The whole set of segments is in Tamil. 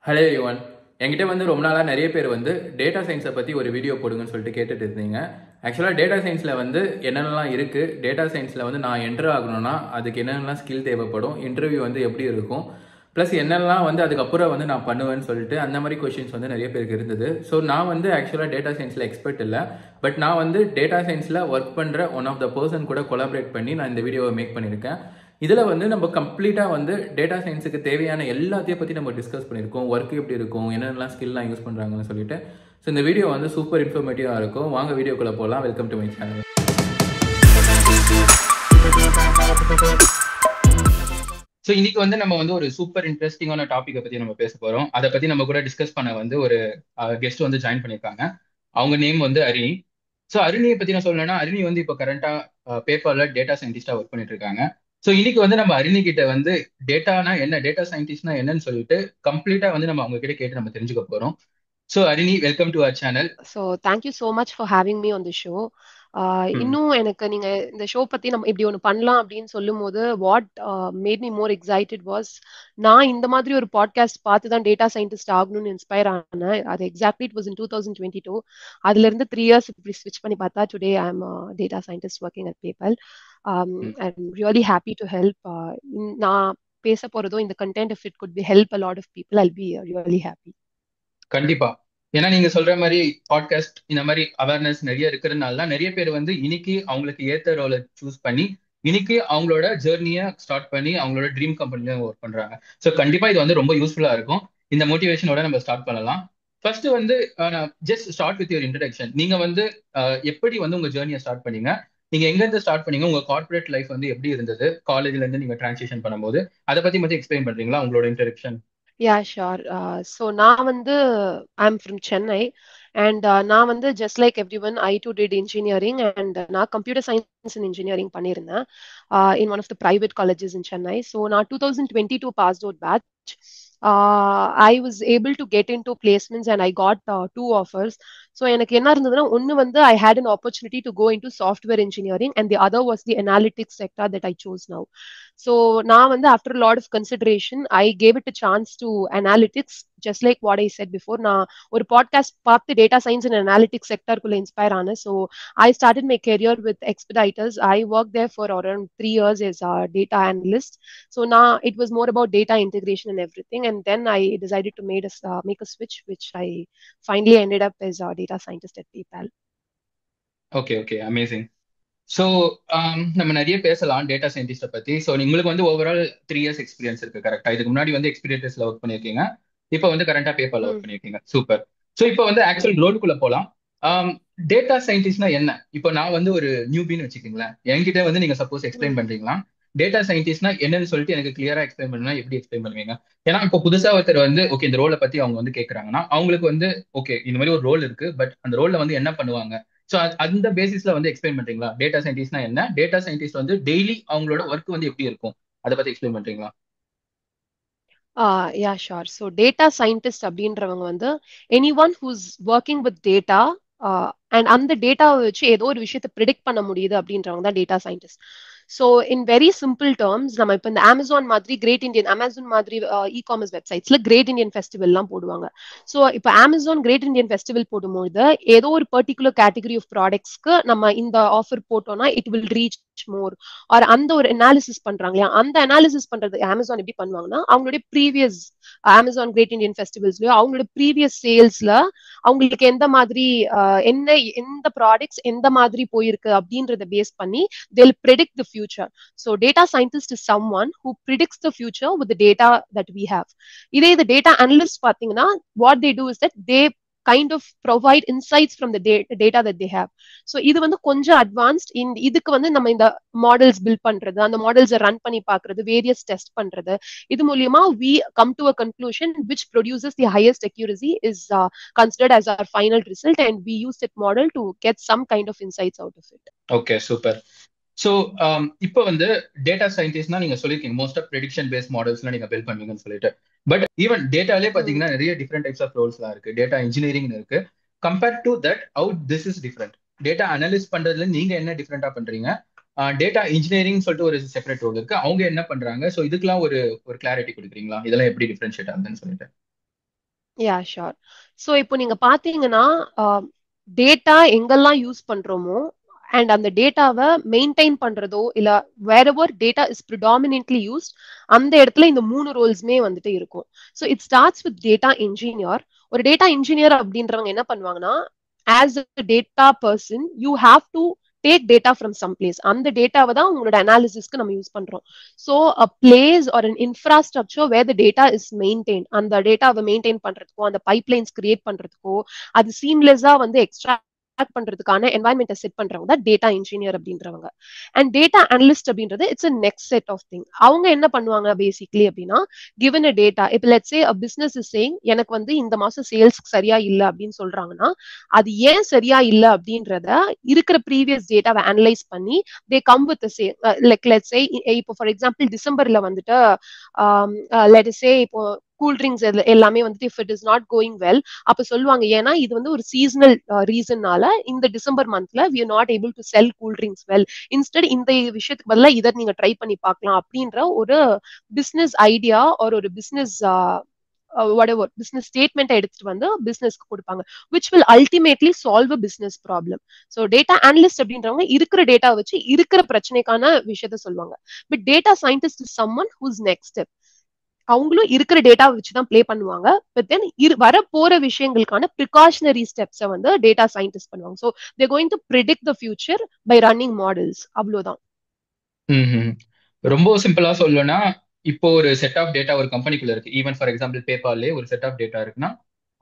ஹலோ யுவன். என்கிட்ட ரொம்ப நாளாக நிறைய பேர் டேட்டா சயின்ஸை பற்றி ஒரு வீடியோ போடுங்கன்னு சொல்லிட்டு கேட்டுட்டு இருந்தீங்க. ஆக்சுவலாக டேட்டா சயின்ஸில் என்னென்னலாம் இருக்குது, டேட்டா சயின்ஸில் நான் என்ட்ரு ஆகணும்னா அதுக்கு என்னென்னலாம் ஸ்கில் தேவைப்படும், இன்டர்வியூ எப்படி இருக்கும், ப்ளஸ் என்னெல்லாம் அதுக்கப்புறம் நான் பண்ணுவேன்னு சொல்லிட்டு அந்த மாதிரி கொஷின்ஸ் நிறைய பேருக்கு இருந்தது. ஸோ நான் ஆக்சுவலாக டேட்டா சயின்ஸில் எக்ஸ்பர்ட் இல்லை, பட் நான் டேட்டா சயின்ஸில் ஒர்க் பண்ணுற ஒன் ஆஃப் த பர்சன் கூட கொலாபரேட் பண்ணி நான் இந்த வீடியோவை மேக் பண்ணியிருக்கேன். இதில் நம்ம கம்ப்ளீட்டாக டேட்டா சயின்ஸுக்கு தேவையான எல்லாத்தையும் பற்றி நம்ம டிஸ்கஸ் பண்ணியிருக்கோம். ஒர்க் எப்படி இருக்கும், என்னென்னலாம் ஸ்கில்லாம் யூஸ் பண்ணுறாங்கன்னு சொல்லிட்டு. ஸோ இந்த வீடியோ சூப்பர் இன்ஃபர்மேட்டிவாக இருக்கும். வாங்க வீடியோக்குள்ளே போகலாம். Welcome to my channel. So இன்னைக்கு நம்ம ஒரு சூப்பர் இன்ட்ரெஸ்டிங்கான டாப்பிக்கை பற்றி நம்ம பேச போகிறோம். அதை பற்றி நம்ம கூட டிஸ்கஸ் பண்ண ஒரு கெஸ்ட் ஜாயின் பண்ணியிருக்காங்க. அவங்க நேம் அரிணி. ஸோ அரிணியை பற்றி நான் சொல்லணும்னா, அரிணி இப்போ கரண்டாக பேப்பரில் டேட்டா சயின்டிஸ்டாக ஒர்க் பண்ணிட்டு இருக்காங்க. ஸோ இன்னைக்கு நம்ம அரிணி கிட்ட டேட்டானா என்ன, டேட்டா சயின்டிஸ்ட்னா என்னன்னு சொல்லிட்டு கம்ப்ளீட்டா நம்ம அவங்க கிட்ட கேட்டு நம்ம தெரிஞ்சுக்க போறோம். So Harini, welcome to our channel. So thank you so much for having me on the show. இன்னும் எனக்கு நீங்க இந்த ஷோ பத்தி நம்ம இப்படி ஒன்று பண்ணலாம் அப்படின்னு சொல்லும் போது what made me more excited was, நான் இந்த மாதிரி ஒரு பாட்காஸ்ட் பார்த்து தான் டேட்டா சயின்டிஸ்ட் ஆகணும்னு இன்ஸ்பயர் ஆனேன். அது எக்ஸாக்ட்லி இட் வாஸ் இன் 2022. அதுல இருந்து 3 years இப்படி ஸ்விட்ச் பண்ணி பார்த்தா today I am data scientist working at PayPal. I am really happy to help. நான் பேச போறதோ இந்த content, if it could be help a lot of people, I'll be really happy. கண்டிப்பா. ஏன்னா நீங்க சொல்ற மாதிரி பாட்காஸ்ட் இந்த மாதிரி அவேர்னஸ் நிறைய இருக்கிறதுனால தான் நிறைய பேர் இன்னைக்கு அவங்களுக்கு ஏத்த ரோலை சூஸ் பண்ணி இன்னைக்கு அவங்களோட ஜேர்னியை ஸ்டார்ட் பண்ணி அவங்களோட ட்ரீம் கம்பெனில ஒர்க் பண்றாங்க. ஸோ கண்டிப்பா இது ரொம்ப யூஸ்ஃபுல்லா இருக்கும். இந்த மோட்டிவேஷனோட நம்ம ஸ்டார்ட் பண்ணலாம். First just start with your introduction. நீங்க எப்படி உங்க ஜேர்னியை ஸ்டார்ட் பண்ணீங்க, நீங்க எங்க இருந்து ஸ்டார்ட் பண்ணீங்க, உங்க கார்பரேட் லைஃப் எப்படி இருந்தது, காலேஜ்ல இருந்து நீங்க டிரான்சிஷன் பண்ணும்போது அதை பத்தி மட்டும் எக்ஸ்பிளைன் பண்றீங்களா, உங்களோட introduction? Yeah, sure. So I'm from Chennai, and just like everyone, I too did engineering, and நான் computer science and engineering பண்ணியிருந்தேன் in one of the private colleges in Chennai. So நான் 2022 passed out batch. I was able to get into placements and I got 2 offers. So எனக்கு என்ன இருந்ததுன்னா, ஒன்னு I had an opportunity to go into software engineering, and the other was the analytics sector that I chose now. So நான் after a lot of consideration, I gave it a chance to analytics, just like what I said before. நான் ஒரு பாட்காஸ்ட் பார்த்து data science and analytics sector குள்ள inspire ஆனேன். So I started my career with Expeditors. I worked there for around 3 years as a data analyst. So now it was more about data integration and everything. And then I decided to make a switch, which I finally ended up as a data scientist at PayPal. Okay okay, amazing. So நம்ம நிறைய பேசலாம் டேட்டா சயின்டிஸ்ட்டை பற்றி. ஸோ உங்களுக்கு ஓவரால் 3 years எக்ஸ்பீரியன்ஸ் இருக்கு, கரெக்டா? இதுக்கு முன்னாடி எக்ஸ்பீரியன்ஸ்ல ஒர்க் பண்ணியிருக்கீங்க, இப்போ கரண்டா பேப்பர்ல ஒர்க் பண்ணியிருக்கீங்க. சூப்பர். ஸோ இப்போ ஆக்சுவல் ரோலுக்குள்ள போகலாம். டேட்டா சயின்டிஸ்ட்னா என்ன? இப்போ நான் ஒரு நியூபின்னு வச்சுக்கீங்களேன், என்கிட்ட நீங்க சப்போஸ் எக்ஸ்பிளைன் பண்றீங்களா, டேட்டா சயின்டிஸ்ட்னா என்னன்னு சொல்லிட்டு எனக்கு கிளியரா எக்ஸ்பிளைன் பண்ணா எப்படி எக்ஸ்பிளைன் பண்ணுவீங்க? ஏன்னா இப்போ புதுசா ஒருத்தர் ஓகே இந்த ரோலை பத்தி அவங்க கேட்கறாங்கன்னா அவங்களுக்கு ஓகே இந்த மாதிரி ஒரு ரோல் இருக்கு, பட் அந்த ரோல்ல என்ன பண்ணுவாங்க, ஸோ அந்த பேசிஸ்ல எக்ஸ்பிளைன் பண்றீங்களா? டேட்டா சயின்டிஸ்ட்னா என்ன, டேட்டா சயின்டிஸ்ட் டெய்லி அவங்களோட ஒர்க் எப்படி இருக்கும், அதை பத்தி எக்ஸ்பிளைன் பண்றீங்களா? Yeah, sure. So data scientist அப்படின்றவங்க anyone who's working with data, and அந்த டேட்டாவை வச்சு ஏதோ ஒரு விஷயத்தை ப்ரிடிக்ட் பண்ண முடியுது அப்படின்றவங்க தான் data scientist. So in very simple terms, நம்ம இப்போ இந்த அமேசான் மாதிரி இ காமர்ஸ் வெப்சைட்ஸ்ல கிரேட் இந்தியன் ஃபெஸ்டிவல்லாம் போடுவாங்க. ஸோ இப்போ அமேசான் கிரேட் இந்தியன் ஃபெஸ்டிவல் போடும்போது ஏதோ ஒரு பர்டிகுலர் கேட்டகரி ஆஃப் ப்ராடக்ட்ஸ்க்கு நம்ம இந்த ஆஃபர் போட்டோம்னா it will reach more, or அந்த ஒரு அனாலிசிஸ் பண்றாங்க இல்லையா, அந்த அனாலிசிஸ் பண்றது அமேசான் எப்படி பண்ணுவாங்கன்னா, அவங்களுடைய ப்ரீவியஸ் அமேசான் கிரேட் இந்தியன் ஃபெஸ்டிவல்ஸ்லயோ அவங்களோட ப்ரீவியஸ் சேல்ஸ்ல அவங்களுக்கு எந்த மாதிரி எந்த ப்ராடக்ட்ஸ் எந்த மாதிரி போயிருக்கு அப்படின்றத பேஸ் பண்ணி they'll predict the future. So data scientist is someone who predicts the future with the data that we have. இதே the data analyst பாத்தீங்கன்னா, what they do is that they kind of provide insights from the data that they have. So இது கொஞ்சம் advanced. இதுக்கு நம்ம இந்த மாடல்ஸ் பில்ட் பண்றது, அந்த மாடல்ஸை ரன் பண்ணி பாக்குறது, வேரியஸ் டெஸ்ட் பண்றது, இது மூலியமா we come to a conclusion which produces the highest accuracy is considered as our final result, and we use that model to get some kind of insights out of it. Okay, super. So இப்போ டேட்டா சயின்டிஸ்ட்னா நீங்க சொல்லியிருக்கீங்க மோஸ்ட் ஆஃப் ப்ரெடிக்ஷன் பேஸ்ட் மாடல்ஸ்லாம் நீங்க பில்ட் பண்ணுவீங்கன்னு சொல்லிட்டு. பட் ஈவன் டேட்டாலே பாத்தீங்கன்னா நிறைய டிஃப்ரெண்ட் டைப்ஸ் ஆஃப் ரோல்ஸ்லாம் இருக்கு. டேட்டா இன்ஜினியரிங் இருக்கு. Compared to that out this is different. Data analyst பண்றதுல நீங்க என்ன டிஃப்ரெண்டா பண்றீங்க, டேட்டா இன்ஜினியரிங் சொல்லிட்டு ஒரு செப்பரேட் ரோல் இருக்கு, அவங்க என்ன பண்றாங்க? ஸோ இதுக்கெல்லாம் ஒரு கிளாரிட்டி கொடுக்குறீங்களா, இதெல்லாம் எப்படி டிஃபரன்ஷியேட் ஆகுதுன்னு சொல்லிட்டு? யா ஷோர். ஸோ இப்போ நீங்க பாத்தீங்கன்னா டேட்டா எங்கெல்லாம் யூஸ் பண்றோமோ அண்ட் அந்த டேட்டாவை மெயின்டைன் பண்றதோ இல்ல wherever data is predominantly used அந்த இடத்துல இந்த 3 ரோல்ஸ்மே வந்துட்டு இருக்கும். So it starts with data engineer. ஒரு டேட்டா இன்ஜினியர் அப்படின்றவங்க என்ன பண்ணுவாங்கன்னா, as a data person you have to take data from some place. அந்த டேட்டாவை தான் உங்களோட அனாலிசிஸ்க்கு நம்ம யூஸ் பண்றோம். So a place or an infrastructure where the data is maintain, அந்த டேட்டாவை மெயின்டைன் பண்றதுக்கோ அந்த பைப்லைன்ஸ் கிரியேட் பண்றதுக்கோ அது சீம்லெஸ்ஸா வந்து எக்ஸ்ட்ராக்ட் பண்றதுக்கான என்வாயன்மெண்ட்டை செட் பண்றவங்க தான் டேட்டா இன்ஜினியர் அப்படின்றவங்க. அண்ட் டேட்டா அனலிஸ்ட் அப்படின்றது it's a next set of thing. அவங்க என்ன பண்ணுவாங்க பேசிக்லி அப்படின்னா, given a data, இப்போ let's say a business is saying எனக்கு வந்து இந்த மாசம் சேல்ஸ் சரியா இல்ல அப்படின்னு சொல்றாங்கன்னா, அது ஏன் சரியா இல்ல அப்படின்றத இருக்கிற ப்ரீவியஸ் டேட்டாவை அனலைஸ் பண்ணி they come with like let's say இப்போ ஃபார் எக்ஸாம்பிள் டிசம்பர்ல வந்துட்டு லெட்ஸ் சே இப்போ கூல் ட்ரிங்க்ஸ் எல்லாமே வந்துட்டு if it is not going well அப்ப சொல்லுவாங்க, ஏன்னா இது வந்து ஒரு சீசனல் ரீசன்னால இந்த டிசம்பர் மந்த்ல we are not able to sell cool drinks well, instead இந்த விஷயத்துக்கு பதிலா இதை நீங்க ட்ரை பண்ணி பார்க்கலாம் அப்படின்ற ஒரு பிசினஸ் ஐடியா ஒரு பிசினஸ் whatever business statement எடுத்துட்டு வந்து பிசினஸ்க்கு கொடுப்பாங்க, which will ultimately solve a business problem. So data analyst அப்படின்றவங்க இருக்கிற டேட்டா வச்சு இருக்கிற பிரச்சனைக்கான விஷயத்த சொல்லுவாங்க. But data scientist is someone who's next step. அவங்களும் இருக்கிற டேட்டா வச்சுதான் பிளே பண்ணுவாங்க. பட் தென் வர போற விஷயங்களுக்கான ப்ரிகாஷனரி ஸ்டெப்ஸை வந்து டேட்டா சயின்டிஸ்ட் பண்ணுவாங்க. So they're going to predict the future by running models. அவ்வளவுதான். ரொம்ப சிம்பிளா சொல்லணும்னா, இப்போ ஒரு செட் ஆஃப் டேட்டா ஒரு கம்பெனிக்குள்ள இருக்கு. ஈவன் ஃபார் எக்ஸாம்பிள் பேபால்லே ஒரு செட் ஆஃப் டேட்டா இருக்குன்னா,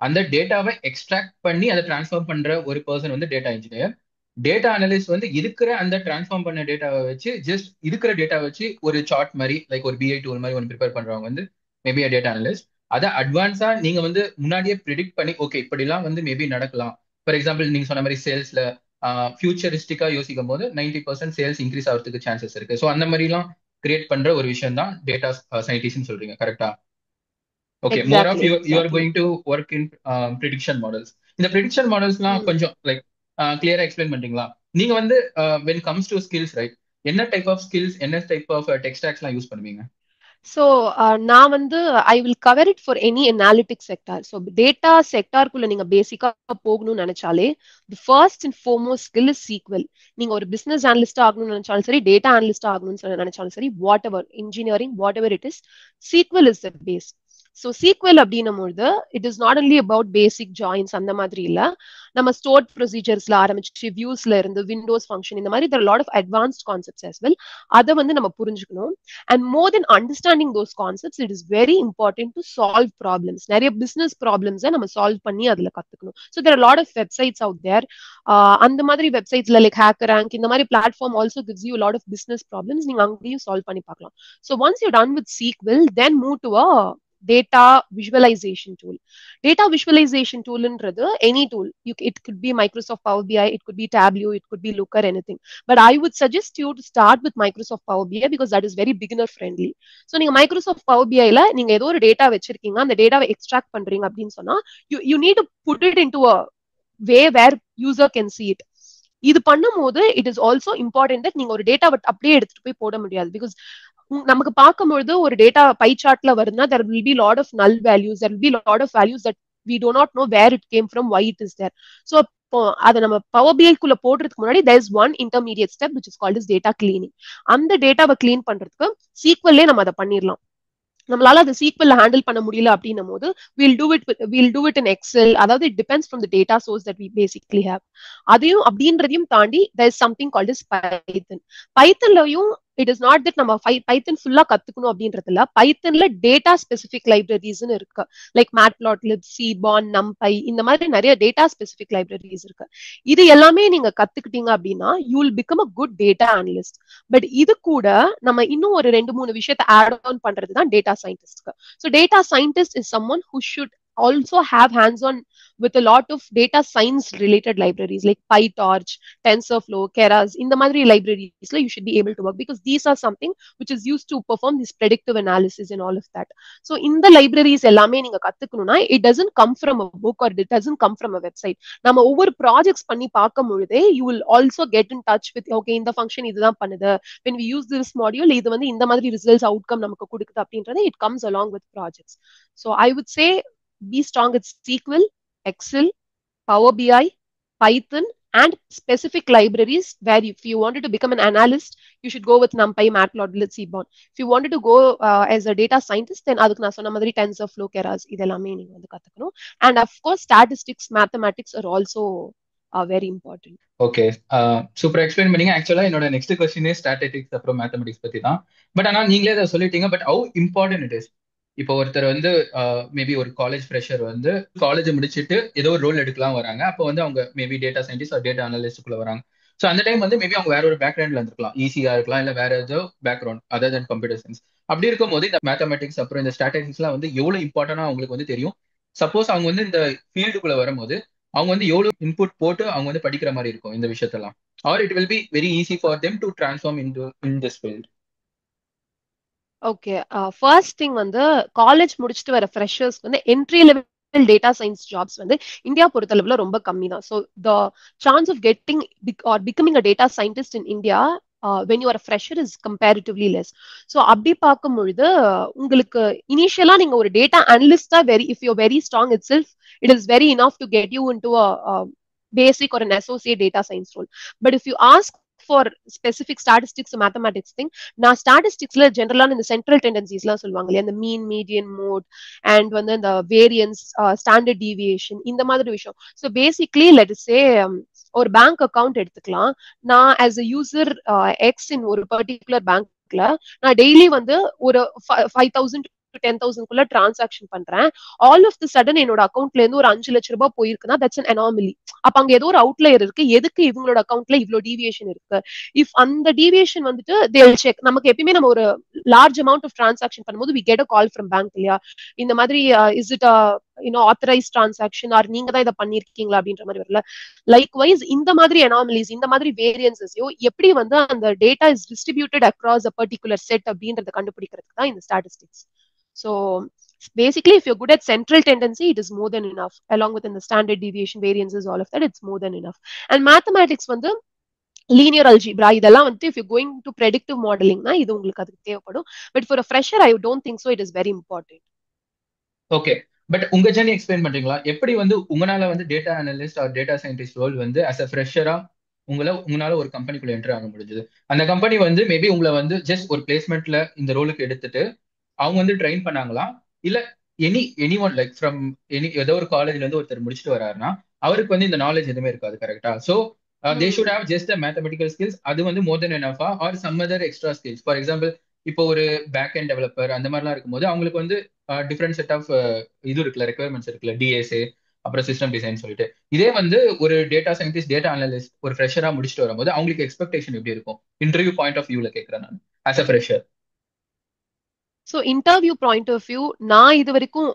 அந்த டேட்டாவை எக்ஸ்ட்ராக்ட் பண்ணி அதை டிரான்ஸ்ஃபார்ம் பண்ற ஒரு பர்சன் வந்து டேட்டா இன்ஜினியர். டேட்டா அனலிஸ்ட் வந்து இருக்கிற அந்த டிரான்ஸ்ஃபார்ம் பண்ண டேட்டாவை வச்சு ஜஸ்ட் இருக்கிற டேட்டா வச்சு ஒரு சார்ட் மாதிரி லைக் ஒரு பிஐ டூல் மாதிரி ஒன்று ப்ரிப்பேர் பண்றவங்க வந்து மேபி டேட்டா அனலிஸ்ட். அதை அட்வான்ஸா நீங்க வந்து முன்னாடியே ப்ரிடிக்ட் பண்ணி ஓகே இப்படிலாம் வந்து மேபி நடக்கலாம். ஃபார் எக்ஸாம்பிள் நீங்க சொன்ன மாதிரி சேல்ஸ்ல ஃபியூச்சரிஸ்டிக்கா யோசிக்கும் போது 90% சேல்ஸ் இன்க்ரீஸ் ஆகிறதுக்கு சான்சஸ் இருக்கு. ஸோ அந்த மாதிரிலாம் கிரியேட் பண்ற ஒரு விஷயம் தான் டேட்டா சயின்டிஸ்ட்னு சொல்றீங்க, கரெக்டா? Okay, more of you are going to work in prediction models. இந்த ப்ரிடிக்ஷன் மாடல்ஸ்லாம் கொஞ்சம் லைக் கிளியரா எக்ஸ்பிளைன் பண்றீங்களா? நீங்க வந்து when comes to skills right, என்ன டைப் ஆஃப் ஸ்கில்ஸ் என்ன டைப் ஆஃப் டெக் ஸ்டாக்ஸ்லாம் யூஸ் பண்ணுவீங்க? ஸோ நான் வந்து I will cover it for any analytic sector. So data செக்டாருக்குள்ள நீங்க பேசிக்கா போகணும்னு நினைச்சாலே the first and foremost skill is SQL. நீங்க ஒரு பிசினஸ் அனலிஸ்ட் ஆகணும்னு நினைச்சாலும் சரி, டேட்டா அனலிஸ்ட் ஆகணும்னு நினைச்சாலும் சரி, whatever engineering whatever it is, SQL is the base. So SQL அப்படின்னும் பொழுது it is not only about basic joins அந்த மாதிரி இல்ல, நம்ம ஸ்டோர்ட் ப்ரொசீஜர்ஸ்ல ஆரம்பிச்சு வியூஸ்ல இருந்து விண்டோஸ் ஃபங்க்ஷன் இந்த மாதிரி there are a lot of advanced concepts as well. அதை வந்து நம்ம புரிஞ்சுக்கணும். And more than understanding those concepts, it is very important to solve problems. நிறைய business problems நம்ம solve பண்ணி அதுல கத்துக்கணும். So there are a lot of websites out there. அந்த மாதிரி வெப்சைட்ஸ்ல லைக் HackerRank இந்த மாதிரி platform also gives you a lot of business problems. நீங்க அங்கேயும் solve பண்ணி பார்க்கலாம். So once you're done with SQL, then move to a data visualization tool. Data visualization tool ன்றது any tool. It could be Microsoft Power BI, it could be Tableau, it could be Looker, anything. But I would suggest you to start with Microsoft Power BI because that is very beginner friendly. So நீங்க Microsoft Power BI ல நீங்க ஏதோ ஒரு டேட்டா வச்சிருக்கீங்க, அந்த டேட்டாவை எக்ஸ்ட்ராக்ட் பண்றீங்க அப்படின்னு சொன்னா you need to put it into a way where user can see it. இது பண்ணும்போது it is also important that நீங்க ஒரு டேட்டாவை அப்படியே எடுத்துட்டு போய் போட முடியாது. பிகாஸ் நமக்கு பார்க்கும்பொழுது ஒரு டேட்டா பை சார்ட்ல வருதுன்னா there will be lot of null values, there will be lot of values that we do not know where it came from, why it is there. So அதை நம்ம பவர் பிஐ குள்ள போடுறதுக்கு முன்னாடி there is one intermediate step which is called as data cleaning. அந்த டேட்டாவை கிளீன் பண்றதுக்கு சீக்வல்லே நம்ம அதை பண்ணிடலாம். நம்மளால அது சீக்வல்ல ஹேண்டில் பண்ண முடியல அப்படின்னும் போது we'll do it in Excel. அதாவது it depends from the data source that we basically have. அதையும் அப்படின்றதையும் தாண்டி there is something called as Python. பைத்தன்லயும் it is not that நம்ம பைத்தன் ஃபுல்லா கத்துக்கணும் அப்படின்றதுல பைத்தன்ல டேட்டா ஸ்பெசிபிக் லைப்ரரிஸ்னு இருக்கு. லைக் மேட்பிளாட்லிப், சிபான், நம்பை இந்த மாதிரி நிறைய டேட்டா ஸ்பெசிபிக் லைப்ரரிஸ் இருக்கு. இது எல்லாமே நீங்க கத்துக்கிட்டீங்க அப்படின்னா you will become a good data analyst. But இது கூட நம்ம இன்னும் ஒரு 2-3 விஷயத்தை ஆட் ஆன் பண்றது தான் டேட்டா சயின்டிஸ்ட்க்கு. So data scientist is someone who should also have hands-on with a lot of data science related libraries like PyTorch, TensorFlow, Keras. இந்த மாதிரி librariesல you should be able to work because these are something which is used to perform this predictive analysis and all of that. So இந்த libraries எல்லாமே நீங்க கத்துக்கணும்னா it doesn't come from a book or it doesn't come from a website. நம்ம ஒவ்வொரு ப்ராஜெக்ட்ஸ் பண்ணி பார்க்கும் பொழுதே you will also get in touch with okay இந்த ஃபங்க்ஷன் இதுதான் பண்ணுது, when we use this module இது வந்து இந்த மாதிரி ரிசல்ட்ஸ் அவுட்கம் நமக்கு கொடுக்குது அப்படின்றது it comes along with projects. So I would say be strong at SQL, Excel, Power BI, Python, and specific libraries where if you wanted to become an analyst, you should go with NumPy, Matplotlib, Seaborn. If you wanted to go as a data scientist, then அதுக்கு நான் சொன்ன மாதிரி TensorFlow, Keras இதெல்லாமே நீங்க வந்து கத்துக்கணும். And of course, statistics, mathematics are also very important. Okay, super explain பண்ணீங்க. ஆக்சுவலா என்னோட நெக்ஸ்ட் கொஸ்டினே ஸ்டாட்டிஸ்டிக்ஸ் அப்புறம் மேத்தமெட்டிக்ஸ் பத்தி தான். பட் ஆனா நீங்களே அதை சொல்லிட்டீங்க. But how important it is. இப்போ ஒருத்தர் வந்து மேபி ஒரு காலேஜ் ஃப்ரெஷர் வந்து காலேஜ் முடிச்சுட்டு ஏதோ ஒரு ரோல் எடுக்கலாம் வராங்க. அப்போ வந்து அவங்க மேபி டேட்டா சயின்டிஸ்ட் ஒரு டேட்டா அனலிஸ்டுக்குள்ள வராங்க. ஸோ அந்த டைம் வந்து மேபி அவங்க வேற ஒரு பேக்ரவுண்ட்ல இருந்திருக்கலாம், ஈஸியா இருக்கலாம், இல்லை வேற ஏதோ background other then computer science. அப்படி இருக்கும்போது இந்த மேத்தமெட்டிக்ஸ் அப்புறம் இந்த ஸ்டாட்டிஸ்டிக்ஸ்லாம் வந்து எவ்வளவு இம்பார்ட்டன்டா அவங்களுக்கு வந்து தெரியும். சப்போஸ் அவங்க வந்து இந்த ஃபீல்டுக்குள்ள வரும்போது அவங்க வந்து எவ்வளவு இன்புட் போட்டு அவங்க வந்து படிக்கிற மாதிரி இருக்கும் இந்த விஷயத்தெல்லாம். Or it will be very easy for them to transform in this field. Okay, first thing வந்து காலேஜ் முடிச்சுட்டு வர ஃப்ரெஷர்ஸ் வந்து entry level data science jobs வந்து இந்தியா பொறுத்தளவுல ரொம்ப கம்மி தான். So the chance of getting or becoming a data scientist in India when you are fresher is comparatively less. So அப்படி பார்க்கும் பொழுது உங்களுக்கு இனிஷியலா நீங்க ஒரு டேட்டா அனலிஸ்டா if you very strong it self, it is very enough to get you in to basic or an associate data science role. But if you ask for specific statistics or mathematics thing, நான் ஸ்டாட்டிஸ்டிக்ஸ்ல ஜென்ரலா இந்த சென்ட்ரல் டெண்டன்சிஸ் எல்லாம் சொல்லுவாங்க இல்லையா, இந்த மீன், மீடியன், மோட் அண்ட் வந்து இந்த வேரியன்ஸ், ஸ்டாண்டர்ட் டீவியேஷன், இந்த மாதிரி விஷயம். ஸோ பேசிக்லி லெட் சே ஒரு பேங்க் அக்கவுண்ட் எடுத்துக்கலாம். நான் ஆஸ் அ யூசர் எக்ஸ் இன் ஒரு பர்டிகுலர் பேங்க்ல நான் டெய்லி வந்து ஒரு 5,000 to 10,000 டிரான்சாக்ஷன் பண்றேன். ஆல் ஆஃப் தி சடன் என்னோட அக்கௌண்ட்ல இருந்து ஒரு 5 லட்சம் ரூபாய் போயிருக்குன்னா தட்ஸ் an anomaly. அப்ப அங்க ஏதோ ஒரு அவுட்லயர் இருக்கு, எதுக்கு இவங்களோட அக்கௌண்ட்ல இவ்வளவு டீவியேஷன் இருக்கு. இஃப் அந்த டீவியேஷன் வந்துட்டு they'll check. நமக்கு எப்பயுமே நம்ம ஒரு லார்ஜ் அமௌண்ட் ஆஃப் டிரான்சாக்ஷன் பண்ணும்போது we get a call from bank இல்லையா, இந்த மாதிரி is it authorize transaction or நீங்க தான் இதை பண்ணிருக்கீங்களா அப்படின்ற மாதிரி வரல. லைக்வைஸ் இந்த மாதிரி அனாமலிஸ், இந்த மாதிரி வேரியன்சஸையோ எப்படி வந்து அந்த data is distributed across a particular set அப்படின்றத கண்டுபிடிக்கிறதுக்கு தான் இந்த statistics. So basically, if you're good at central tendency, it is more than enough. Along with the standard deviation, variances, all of that, it's more than enough. And mathematics வந்து linear algebra இதெல்லாம் வந்து if you're going to predictive modeling னா இது உங்களுக்கு அதுக்கு தேவைப்படும். But for a fresher, I don't think so. It is very important. Okay, but உங்க ஜர்னி எக்ஸ்பிளைன் பண்றீங்களா? எப்படி வந்து உங்களால வந்து data analyst or data scientist role வந்து அஸ் அ ஃப்ரெஷரா உங்களால ஒரு கம்பெனிக்குள்ள என்டர் ஆக முடிஞ்சது? அந்த கம்பெனி வந்து மேபி உங்களை வந்து ஜஸ்ட் ஒரு பிளேஸ்மெண்ட்ல இந்த ரோலுக்கு எடுத்துட்டு அவங்க வந்து ட்ரெயின் பண்ணாங்களா, இல்ல எனி ஒன் லைக் ஃப்ரம் ஏதோ ஒரு காலேஜ்ல இருந்து ஒருத்தர் முடிச்சுட்டு வராருன்னா அவருக்கு வந்து இந்த நாலேஜ் எதுவுமே இருக்காது, கரெக்டா? So they should have just mathematical skills, அது வந்து மோர் தென் எனஃபா or some other extra skills? For example, இப்போ ஒரு பேக் அண்ட் டெவலப்பர் அந்த மாதிரிலாம் இருக்கும்போது அவங்களுக்கு வந்து டிஃப்ரெண்ட் செட் ஆஃப் இது இருக்குல்ல, ரெக்குயர்மெண்ட்ஸ் இருக்குல்ல, டிஎஸ்ஏ அப்புறம் சிஸ்டம் டிசைன் சொல்லிட்டு. இதே வந்து ஒரு டேட்டா சயின்டிஸ்ட், டேட்டா அனலிஸ்ட் ஒரு ஃப்ரெஷரா முடிச்சுட்டு வரும்போது அவங்களுக்கு எக்ஸ்பெக்டேஷன் எப்படி இருக்கும்? இன்டர்வியூ பாயிண்ட் ஆஃப் வியூல கேட்கறேன் நான் as a fresher. So interview point of view, நான் இது வரைக்கும்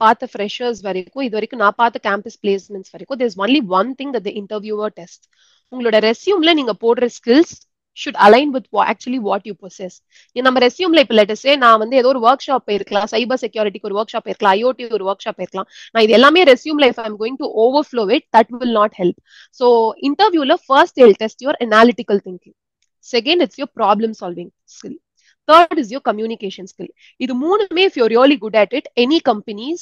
பார்த்த ஃப்ரெஷர்ஸ் வரைக்கும், இது வரைக்கும் நான் பார்த்த கேம்பஸ் பிளேஸ்மெண்ட்ஸ் வரைக்கும், there's only one thing that the interviewer test. உங்களோட ரெஸ்யூம்ல நீங்க போடுற skills should align with actually what you possess. நம்ம ரெஸ்யூம்ல இப்ப லெட்டஸ் நான் வந்து ஏதோ ஒரு ஒர்க் ஷாப் போயிருக்கலாம், சைபர் செக்யூரிட்டிக்கு ஒரு ஒர்க் ஷாப் போயிருக்கலாம், ஐஓடி ஒரு ஒர்க் ஷாப் போயிருக்கலாம். நான் இது எல்லாமே ரெஸ்யூம்ல if I'm going to overflow it, that will not help. So இன்டர்வியூல first they'll test your analytical thinking. Second, it's your problem solving skill. Third is your communication skill. இது மூணுமே if you're really good at it, any companies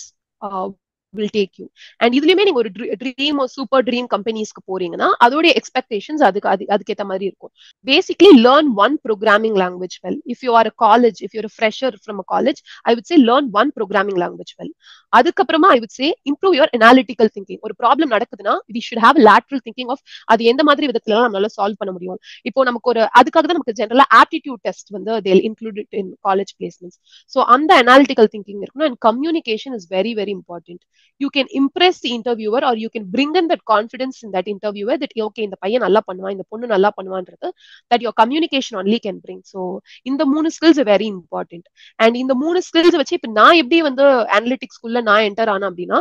will take you. And இதுலயுமே நீங்க ஒரு ட்ரீம் சூப்பர் ட்ரீம் கம்பெனிஸ்க்கு போறீங்கன்னா அதோட எக்ஸ்பெக்டேஷன்ஸ் அதுக்கேற்ற மாதிரி இருக்கும். Basically learn one programming language well. If you are a college, if you're fresher from a college, I would say learn one programming language well. அதுக்கப்புறமா I would say improve your analytical thinking. ஒரு ப்ராப்ளம் நடக்குதுன்னா we should have lateral thinking of அது எந்த மாதிரி விதத்துல நம்மளால சால்வ் பண்ண முடியும். இப்போ நமக்கு ஒரு அதுக்காக தான் நமக்கு ஜெனரலா ஆப்டிடியூட் டெஸ்ட் வந்து தேல் included in college placements. So அந்த அனாலிட்டிக்கல் திங்கிங் இருக்கணும். And communication is very very important. You can impress the interviewer or you can bring in that confidence in that interviewer that okay, இந்த பையன் நல்லா பண்ணுவான், இந்த பொண்ணு நல்லா பண்ணுவான்றது that your communication only can bring. So இந்த மூணு skills are very important. And இந்த மூணு skills வச்சு இப்ப நான் எப்படி வந்து அனலிட்டிக்ஸ் குள்ள நான் என்டர் ஆனேன் அப்படின்னா,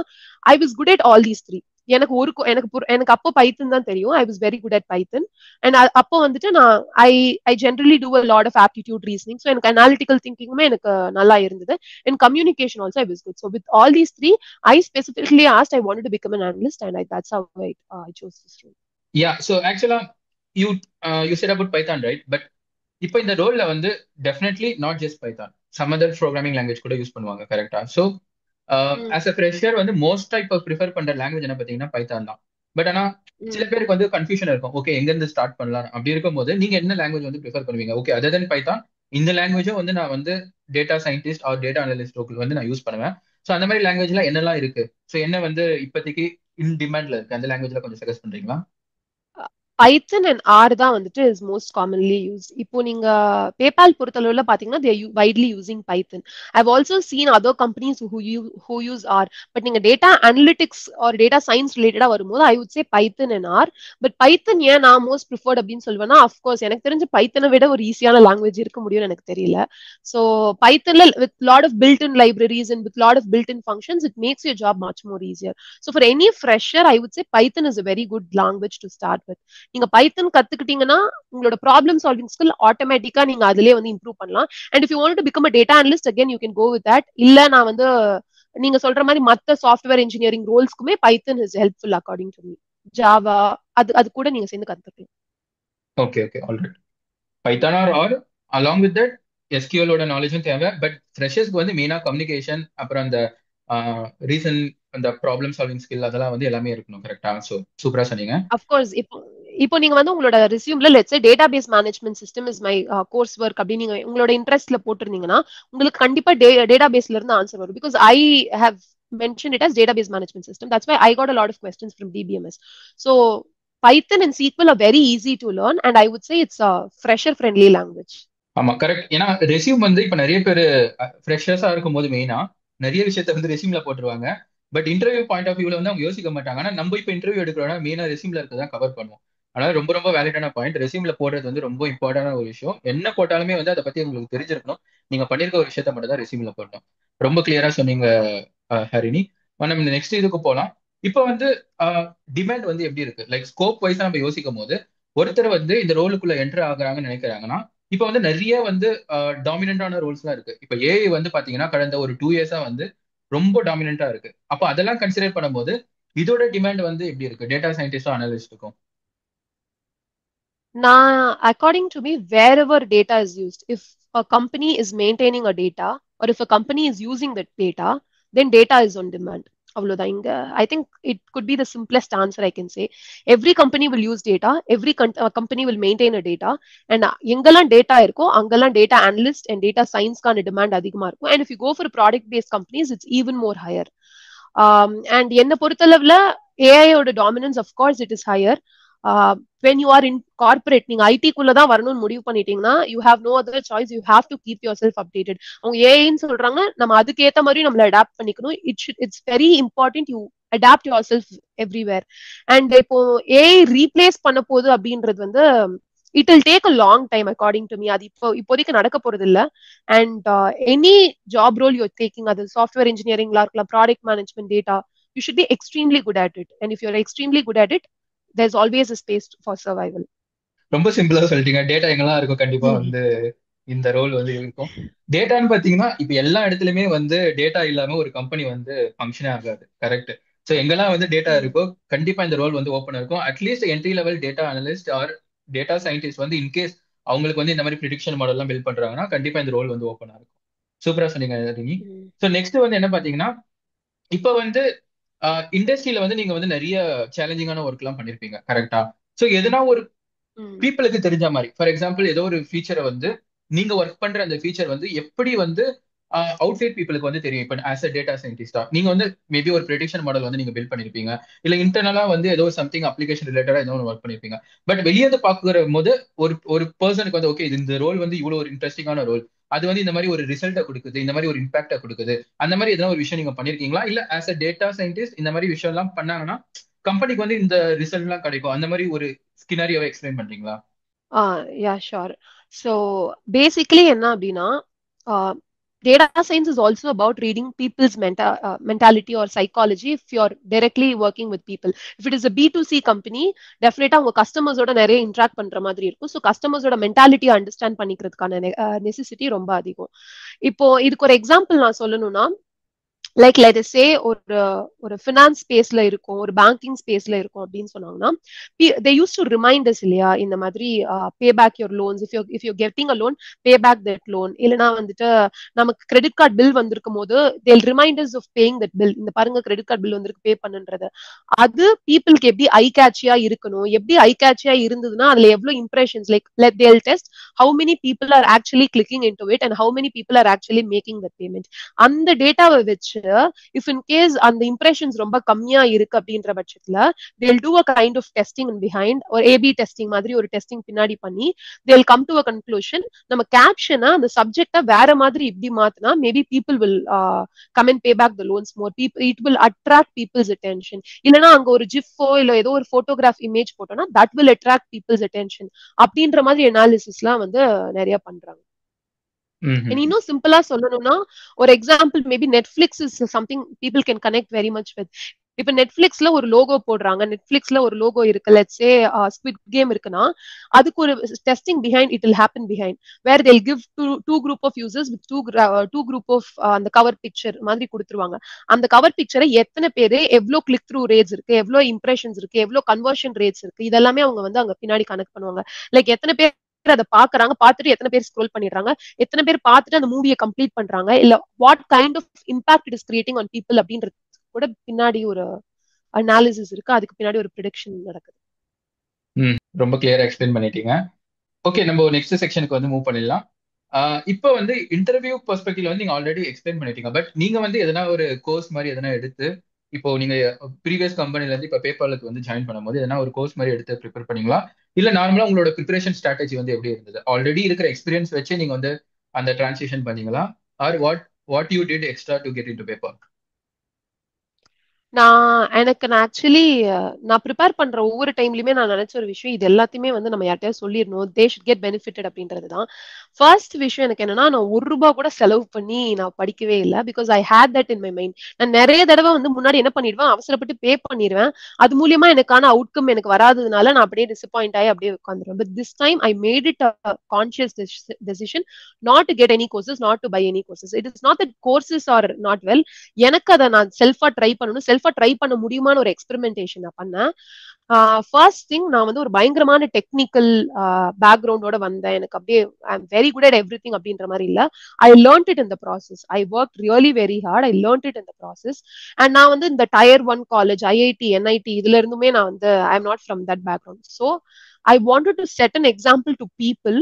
I was good at all these three. எனக்கு அப்போ பைத்தன் தான் தெரியும். I was very good at Python. And அப்போ வந்துட்டு நான் I generally do a lot of aptitude reasoning. So எனக்கு அனாலிட்டிக்கல் திங்கிங்குமே எனக்கு நல்லா இருந்தது. And communication also I was good. So with all these three I specifically asked I wanted to become an analyst and that's how I chose this role. Yeah, so actually you said about Python, right? But இப்போ இந்த ரோல்ல வந்து definitely not just Python, some other programming language கூட யூஸ் பண்ணுவாங்க, correct? So as a fresher வந்து மோஸ்டா இப்போ ப்ரிஃபர் பண்ற லாங்குவேஜ் என்ன பாத்தீங்கன்னா பைத்தான் தான். பட் ஆனா சில பேருக்கு வந்து கன்ஃபியூஷன் இருக்கும். ஓகே, எங்க இருந்து ஸ்டார்ட் பண்ணலாம் அப்படி இருக்கும்போது நீங்க என்ன லாங்குவேஜ் வந்து ப்ரிஃபர் பண்ணுவீங்க? ஓகே, அதர் தென் பைத்தான் இந்த லாங்குவேஜும் வந்து நான் வந்து data scientist or data analyst வந்து நான் யூஸ் பண்ணுவேன். ஸோ அந்த மாதிரி லாங்குவேஜ்ல என்னெல்லாம் இருக்கு? ஸோ என்ன வந்து இப்போதைக்கு இன் டிமாண்ட்ல இருக்கு அந்த லாங்குவேஜ்ல கொஞ்சம் சஜஸ்ட் பண்றீங்களா? பைத்தன் அண்ட் ஆர் தான் வந்துட்டு இஸ் மோஸ்ட் காமன்லி யூஸ். இப்போ நீங்க பேபால் பொறுத்தளவுல பாத்தீங்கன்னா they widely using Python. I've also seen other companies who use R. But நீங்க data analytics or data science ரிலேட்டடா வரும்போது I would say Python and R. But Python ஏன் நான் மோஸ்ட் ப்ரிஃபர்ட் அப்படின்னு சொல்லுவேன்னா, அஃப்கோர்ஸ் எனக்கு தெரிஞ்சு பைத்தனை விட ஒரு ஈஸியான லாங்குவேஜ் இருக்க முடியும்னு எனக்கு தெரியல. ஸோ பைத்தன்ல with lot of built in libraries and with lot of built in functions it makes your job much more easier. So for any fresher I would say Python is a very good language to start with. நீங்க பைத்தன் கத்துக்கிட்டீங்கன்னா உங்களோட ப்ராப்ளம் சால்விங் ஸ்கில் ஆட்டோமேட்டிக்கா நீங்க அதுலயே வந்து இம்ப்ரூவ் பண்ணலாம். And if you want to become a data analyst again you can go with that. இல்ல நான் வந்து நீங்க சொல்ற மாதிரி மத்த சாஃப்ட்வேர் இன்ஜினியரிங் ரோல்ஸ்க்குமே Python is helpful according to me. Java அது அது கூட நீங்க சேர்ந்து கத்துக்கலாம். Okay okay, alright. Python or along with that எஸ்கியூஎலோட நாலேஜும் தேவை. பட் ஃப்ரெஷர்ஸ்க்கு வந்து மெயினா கம்யூனிகேஷன் அப்புறம் அந்த ரீசன் அந்த ப்ராப்ளம் சால்விங் ஸ்கில் அதெல்லாம் வந்து எல்லாமே இருக்கணும். கரெக்டா? ஸோ சூப்பரா சொன்னீங்க. அஃப்கோர்ஸ் இப்போ இப்போ நீங்க வந்து உங்களோட ரெஸ்யூம்ல let's say database management system is my course work அப்படின்னு நீங்க உங்களோட இன்ட்ரெஸ்ட்ல போட்டிருந்தீங்கன்னா உங்களுக்கு கண்டிப்பா டேட்டாபேஸ்ல இருந்து ஆன்சர் வரும். Because I have mentioned it as database management system. That's why I got a lot of questions from DBMS. So Python and SQL are very easy to learn, and I would say it's a fresher friendly language. ஆமா, கரெக்ட். ஏன்னா ரெசியூம் வந்து இப்ப நிறைய பேர் ஃப்ரெஷர்ஸா இருக்கும் போது மெயினா நிறைய விஷயத்த வந்து ரெசியூம்ல போட்டுருவாங்க. பட் இன்டர்வியூ பாயிண்ட் ஆஃப் வியூல வந்து அவங்க யோசிக்க மாட்டாங்க. ஆனா நம்ம இப்ப இன்டர்வியூ எடுக்கிறோம்னா மெயினா ரெசியூம்ல இருக்கதான் கவர் பண்ணுவோம். அதனால ரொம்ப ரொம்ப வேலிடான பாயிண்ட். ரெசியூம்ல போடுறது வந்து ரொம்ப இம்பார்ட்டன்டான ஒரு விஷயம். என்ன போட்டாலுமே வந்து அதை பத்தி உங்களுக்கு தெரிஞ்சிருக்கணும். நீங்க பண்ணிருக்க ஒரு விஷயத்த மட்டும் தான் ரெசியூம்ல போடணும். ரொம்ப கிளியரா சொன்னீங்க ஹரிணி. நம்ம நெக்ஸ்ட் இதுக்கு போலாம். இப்போ வந்து டிமாண்ட் வந்து எப்படி இருக்கு? லைக் ஸ்கோப் வைஸா நம்ம யோசிக்கும் போது ஒருத்தர் வந்து இந்த ரோலுக்குள்ள என்டர் ஆகுறாங்கன்னு நினைக்கிறாங்கன்னா இப்போ வந்து நிறைய வந்து டாமினண்டான ரோல்ஸ்லாம் இருக்கு. இப்போ ஏஐ வந்து பாத்தீங்கன்னா கடந்த ஒரு 2 இயர்ஸா வந்து ரொம்ப டாமினண்டா இருக்கு. அப்போ அதெல்லாம் கன்சிடர் பண்ணும்போது இதோட டிமாண்ட் வந்து எப்படி இருக்கு data சயின்டிஸ்டும் அனலிஸ்டுக்கும்? Now, according to me, wherever data is used, if a company is maintaining a data or if a company is using that data, then data is on demand. I think it could be the simplest answer I can say. Every company will use data, every company will maintain a data, and எங்கெல்லாம் data இருக்கோ அங்கெல்லாம் data analyst and data science கான demand அதிகமா இருக்கும். And if you go for product based companies, it's even more higher. And என்ன பொறுத்தளவுல AI ஓட dominance, of course, it is higher. When you are in corporate, நீங்க ஐடி குள்ள தான் வரணும்னு முடிவு பண்ணிட்டீங்கன்னா you have no other choice. You have to keep yourself updated. அவங்க ஏஐன்னு சொல்றாங்க, நம்ம அதுக்கு ஏத்த மாதிரி நம்மள அடாப்ட் பண்ணிக்கணும். It's very important you adapt yourself everywhere. And இப்போ ஏஐ ரீப்ளேஸ் பண்ண போகுது அப்படின்றது வந்து it will take a long time according to me. அது இப்போதைக்கு நடக்க போறது இல்ல. And any job role you're taking, அது software engineering இருக்கலாம், product management, data, you should be extremely good at it. And if you're extremely good at it, there's always a space for survival. ரொம்ப சிம்பிளா சொல்லிட்டீங்க. டேட்டா எங்கெல்லாம் இருக்கும் கண்டிப்பா வந்து இந்த ரோல் வந்து இருக்கும். டேட்டான்னு பாத்தீங்கன்னா இப்ப எல்லா இடத்துலயுமே வந்து டேட்டா இல்லாம ஒரு கம்பெனி வந்து ஃபங்க்ஷனே ஆகாது. கரெக்ட். ஸோ எங்கெல்லாம் வந்து டேட்டா இருக்கோ கண்டிப்பா இந்த ரோல் வந்து ஓப்பன் இருக்கும். Atleast entry level data analyst or data scientist வந்து இன்கேஸ் அவங்களுக்கு வந்து இந்த மாதிரி ப்ரிடிக்ஷன் மாடல் எல்லாம் பில்ட் பண்றாங்கன்னா கண்டிப்பா இந்த ரோல் வந்து ஓப்பனா இருக்கும். சூப்பரா சொன்னீங்க ரினி. ஸோ நெக்ஸ்ட் வந்து என்ன பாத்தீங்கன்னா இப்ப வந்து இண்டஸ்ட்ரியில வந்து நீங்க வந்து நிறைய சேலஞ்சிங்கான ஒர்க் எல்லாம் பண்ணிருப்பீங்க. கரெக்டா? ஸோ எதுனா ஒரு பீப்புளுக்கு தெரிஞ்ச மாதிரி, ஃபார் எக்ஸாம்பிள் ஏதோ ஒரு ஃபீச்சரை வந்து நீங்க ஒர்க் பண்ற அந்த ஃபீச்சர் வந்து எப்படி வந்து அவுட் சைட் பீப்புளுக்கு வந்து தெரியும். இப்போ ஆஸ் அ டேட்டா சயின்டிஸ்டா நீங்க வந்து மேபி ஒரு ப்ரெடிக்ஷன் மாடல் வந்து நீங்க பில்ட் பண்ணிருப்பீங்க, இல்ல இன்டர்னலா வந்து ஏதோ சம்திங் அப்ளிகேஷன் ரிலேட்டடா ஏதோ ஒன்று ஒர்க் பண்ணிருப்பீங்க. பட் வெளியே வந்து பாக்குற போது ஒரு ஒரு பர்சனுக்கு வந்து ஓகே இந்த ரோல் வந்து இவ்வளவு ஒரு இன்ட்ரெஸ்டிங்கான ரோல், அது வந்து இந்த மாதிரி ஒரு ரிசல்ட்டை கொடுக்குது, இந்த மாதிரி ஒரு இம்பாக்டை கொடுக்குது, அந்த மாதிரி எதனா ஒரு விஷயம் நீங்க பண்ணிருக்கீங்களா? இல்ல ஆஸ் அ டேட்டா சயின்டிஸ்ட் இந்த மாதிரி விஷயம் எல்லாம் பண்ணாங்கன்னா கம்பெனிக்கு வந்து இந்த ரிசல்ட் எல்லாம் கிடைக்கும், அந்த மாதிரி ஒரு ஸ்கினாரியோவை எக்ஸ்பிளைன் பண்றீங்களா? Yeah, sure. So basically என்ன அப்படின்னா data science is also about reading people's mentality or psychology if you're directly working with people. If it is a B2C company, definitely உங்க கஸ்டமர்ஸோட நிறைய இன்ட்ராக்ட் பண்ற மாதிரி இருக்கும். ஸோ கஸ்டமர்ஸோட மென்டாலிட்டியை அண்டர்ஸ்டாண்ட் பண்ணிக்கிறதுக்கான நெசசிட்டி ரொம்ப அதிகம். இப்போ இதுக்கு ஒரு எக்ஸாம்பிள் நான் சொல்லணும்னா, லைக் லெட் அஸ் சே ஒரு ஃபினான்ஸ் ஸ்பேஸ்ல இருக்கும், ஒரு பேங்கிங் ஸ்பேஸ்ல இருக்கும் அப்படின்னு சொன்னாங்கன்னா, தே யூஸ் டு ரிமைண்டர்ஸ் இல்லையா, இந்த மாதிரி pay back your loans, if you getting a loan, pay back that loan. இல்லைன்னா வந்துட்டு நமக்கு கிரெடிட் கார்டு பில் வந்திருக்கும் போது they'll reminders of paying that bill, இந்த பாருங்க கிரெடிட் கார்டு பில் வந்திருக்கு, பே பண்ணுன்றது. அது பீப்புளுக்கு எப்படி ஐ கேட்சியா இருக்கணும், எப்படி ஐ கேட்சியா இருந்ததுன்னா அதுல எவ்வளவு இம்ப்ரெஷன்ஸ், லைக் லெட் தேல் test how many people are actually clicking in to it and how many people are actually making that payment. அந்த டேட்டாவை வச்சு இஃப் இன் கேஸ் அந்த இம்ப்ரெஷன்ஸ் ரொம்ப கம்மியா இருக்கு அப்படின்ற பட்சத்துல they'll do a kind of testing in behind, ஒரு ஏபி டெஸ்டிங் மாதிரி ஒரு டெஸ்டிங் பின்னாடி பண்ணி they'll come to a conclusion. நம்ம கேப்ஷனை அந்த சப்ஜெக்டை வேற மாதிரி இப்படி மாத்தினா maybe people will come and pay back the loans more, people it will attract people's attention. இல்லைன்னா அங்க ஒரு ஜிஃபோ இல்ல ஏதோ ஒரு போட்டோகிராஃப் இமேஜ் போட்டோம்னா that will attract people's attention அப்படின்ற மாதிரி அனாலிசிஸ்லாம் வந்து நிறைய பண்றாங்க. இன்னும் சிம்பிளா சொல்லணும்னா ஒரு example maybe Netflix is something people can connect very much with. இப்ப நெட்ஃபிளிக்ஸ்ல ஒரு லோகோ போடுறாங்க, நெட்ஃபிளிக்ஸ்ல ஒரு லோகோ இருக்கு, லெட்ஸ் சே ஸ்குவிட் கேம் இருக்குன்னா அதுக்கு ஒரு testing behind it will happen behind where they'll give two group of users with two group of அந்த கவர் பிக்சர் மாதிரி கொடுத்துருவாங்க. அந்த கவர் பிக்சரை எத்தனை பேரு, எவ்வளவு கிளிக் த்ரூ ரேட்ஸ் இருக்கு, எவ்வளவு இம்ப்ரெஷன்ஸ் இருக்கு, எவ்வளவு கன்வர்ஷன் ரேட்ஸ் இருக்கு, இதெல்லாமே அவங்க வந்து அங்க பின்னாடி கனெக்ட் பண்ணுவாங்க. லைக் எத்தனை பேர் அதை பாக்குறாங்க, பார்த்துட்டு எத்தனை பேர் ஸ்க்ரோல் பண்ணிடுறாங்க, எத்தனை பேர் பார்த்துட்டு அந்த மூவியை கம்ப்ளீட் பண்றாங்க, இல்ல what kind of impact it is creating on people அப்படின்றது கூட பின்னாடி ஒரு அனாலிசிஸ் இருக்கு, அதுக்கு பின்னாடி ஒரு ப்ரெடிக்ஷன் நடக்குது. ரொம்ப கிளியரா எக்ஸ்பிளைன் பண்ணிட்டீங்க. ஓகே, நம்ம நெக்ஸ்ட் செக்ஷனுக்கு வந்து மூவ் பண்ணிடலாம். இப்போ வந்து இன்டர்வியூ பெர்ஸ்பெக்டிவ்ல வந்து நீங்க ஆல்ரெடி எக்ஸ்பிளைன் பண்ணிட்டீங்க. பட் நீங்க வந்து எதனா ஒரு கோர்ஸ் மாதிரி எதனா எடுத்து, இப்போ நீங்க ப்ரீவியஸ் கம்பெனில இருந்து இப்போ பேபாலுக்கு வந்து ஜாயின் பண்ணும்போது எதனா ஒரு கோர்ஸ் மாதிரி எடுத்து ப்ரிப்பேர் பண்ணீங்களா, இல்ல நார்மலா உங்களோட ப்ரிப்பரேஷன் ஸ்ட்ராட்டஜி வந்து எப்படி இருந்தது? ஆல்ரெடி இருக்கிற எக்ஸ்பீரியன்ஸ் வச்சு நீங்க வந்து அந்த டிரான்சிஷன் பண்ணீங்களா, or what you did extra to get into PayPal? நான் ஆக்சுவலி நான் ப்ரிப்பேர் பண்ற ஒவ்வொரு டைம்லயுமே நான் நினைச்ச ஒரு விஷயம், இது எல்லாத்தையுமே வந்து நம்ம யார்ட்டையாவது சொல்லிடணும், தே ஷுட் கெட் பெனிஃபிட்டட் அப்படின்றதுதான். ஃபர்ஸ்ட் விஷயம் எனக்கு என்னன்னா, நான் ₹1 கூட செலவு பண்ணி நான் படிக்கவே இல்லை, because I hate that in my mind. நான் நிறைய தடவை வந்து முன்னாடி என்ன பண்ணிடுவேன், அவசரப்பட்டு பே பண்ணிடுவேன், அது மூலியமா எனக்கான அவுட்கம் எனக்கு வராததுனால நான் அப்படியே டிசப்பாயிண்ட் ஆகி அப்படியே உட்காந்துருவேன். But this time I made it a conscious decision not to get any courses, not to buy any courses. It is not that courses are not well, எனக்கு அதை நான் செல்ஃபா ட்ரை பண்ணணும், செல்ஃபா ட்ரை பண்ண முடியுமான ஒரு எக்ஸ்பெரிமெண்டேஷன் நான் பண்ணேன். ஃபர்ஸ்ட் திங், நான் வந்து ஒரு பயங்கரமான டெக்னிக்கல் பேக்ரவுண்டோட வந்தேன், எனக்கு அப்படியே I am very good at everything அப்படின்ற மாதிரி இல்ல. I learned it in the process, I work really very hard, I learned it in the process. And நான் வந்து இந்த Tier 1 காலேஜ், ஐஐடி, என்ஐடி இதுல இருந்துமே நான் வந்து I am not from that background. So I wanted to set an example to people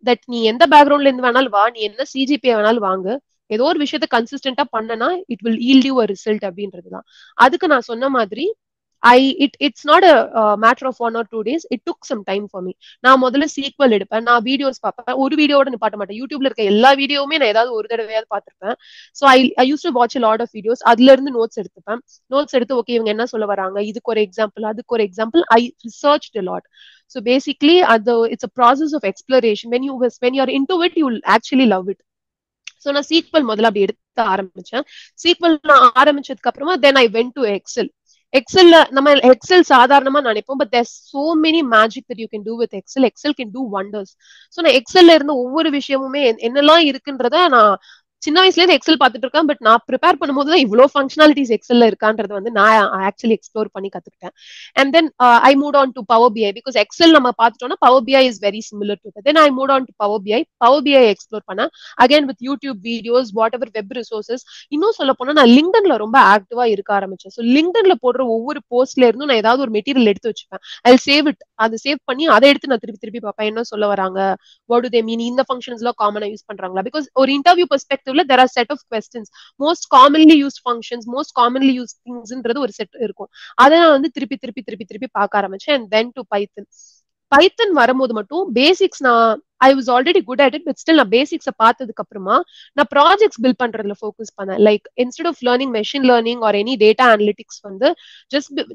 that நீ எந்த பேக்ரவுண்ட்ல இருந்து வேணாலும் வா, நீ என்ன சிஜிபிஏ வேணாலும் வாங்க, ஏதோ ஒரு விஷயத்த கன்சிஸ்டன்டா பண்ணனா it will yield you a result அப்படின்றதுதான். அதுக்கு நான் சொன்ன மாதிரி it's not a matter of 1 or 2 days, it took some time for me. நான் முதல்ல சீக்வல் எடுப்பேன், நான் வீடியோஸ் பார்ப்பேன், ஒரு வீடியோட நிப்பாட்ட மாட்டேன், யூடியூப்ல இருக்க எல்லா வீடியோவுமே நான் ஏதாவது ஒரு தடவையாவது பார்த்திருப்பேன். So I used to watch a lot of videos, அதுல இருந்து நோட்ஸ் எடுத்துப்பேன். நோட்ஸ் எடுத்து ஓகே இவங்க என்ன சொல்ல வராங்க, இதுக்கு ஒரு எக்ஸாம்பிள், அதுக்கு ஒரு example, I researched a lot. So basically it's a process of exploration. When you are into it, you will actually love it. So நான் சீக்வல் முதல்ல அப்படி எடுத்து ஆரம்பிச்சேன். சீக்வல் நான் ஆரம்பிச்சதுக்கு அப்புறமா தென் ஐ வென்ட் டு எக்ஸல். எக்ஸல்ல நம்ம எக்ஸல் சாதாரணமா நினைப்போம், but there's so many magic that you can do with excel can do wonders. So நான் எக்ஸல்ல இருந்த ஒவ்வொரு விஷயமுமே என்னெல்லாம் இருக்குன்றத நான் சின்ன வயசுல இருந்து எக்ஸல் பார்த்துட்டு இருக்கேன், பட் நான் ப்ரிப்பேர் பண்ணும்போது தான் இவ்வளோ ஃபங்க்ஷனாலிட்டிஸ் எக்ஸல்ல இருக்கான்றது வந்து நான் ஆக்சுவலி எக்ஸ்ப்ளோர் பண்ணி கத்துக்கிட்டேன். And then I move on to Power BI, because Excel நம்ம பார்த்துட்டோம்னா Power BI is very similar to. Then I move on to Power BI explore பண்ணேன் again with YouTube videos, whatever web resources. இன்னும் சொல்ல போனா நான் லிங்க்டன்ல ரொம்ப ஆக்டிவா இருக்க ஆரம்பிச்சேன். ஸோ லிங்க்டன்ல போடுற ஒவ்வொரு போஸ்ட்ல இருந்தும் நான் ஏதாவது ஒரு மெட்டீரியல் எடுத்து வச்சுப்பேன். ஐ சேவ் இட், அதை சேவ் பண்ணி அதை எடுத்து நான் திருப்பி திருப்பி பார்ப்பேன், என்ன சொல்ல வராங்க, வாட் டு தே மீன், இந்த ஃபங்க்ஷன்ஸ் எல்லாம் காமனா யூஸ் பண்றாங்களா. பிகாஸ் ஒரு interview பெர்ஸ்பெக்டிவ்ல there are set of questions, most commonly used functions, most commonly used thingsன்றது ஒரு செட் இருக்கும். அதை நான் வந்து திருப்பி திருப்பி திருப்பி திருப்பி பார்க்க ஆரம்பிச்சேன். and then to பைத்தன் வரும்போது மட்டும் பேசிக்ஸ் நான் I was already good at it, but still நான் பேசிக்ஸை பார்த்ததுக்கு அப்புறமா நான் ப்ராஜெக்ட்ஸ் பில்ட் பண்றதுல ஃபோக்கஸ் பண்ணேன். Like instead of learning machine learning or any data analytics வந்து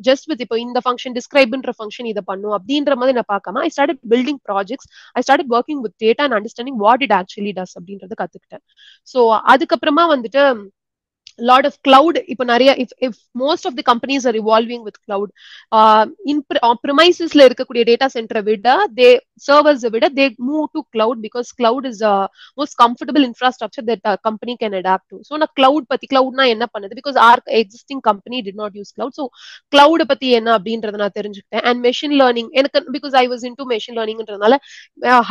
ஜஸ்ட் வித் இப்போ இந்த ஃபங்க்ஷன் டிஸ்கிரைப்ன்ற ஃபங்க்ஷன் இதை பண்ணும் அப்படின்ற மாதிரி நான் பார்க்காம I started building projects, I started working with data and understanding what it actually டஸ் அப்படின்றத கத்துக்கிட்டேன். ஸோ அதுக்கப்புறமா வந்துட்டு lot of cloud இப்ப நிறைய if most of the companies are evolving with cloud in premises ல இருக்கக்கூடிய data center விட they servers விட they move to cloud because cloud is a most comfortable infrastructure that a company can adapt to. So நான் cloud பத்தி cloudனா என்ன பண்ணுது because our existing company did not use cloud. So cloud பத்தி என்ன அப்படின்றத நான் தெரிஞ்சுக்கிட்டேன். And machine learning எனக்கு because I was into machine learningன்றதுனால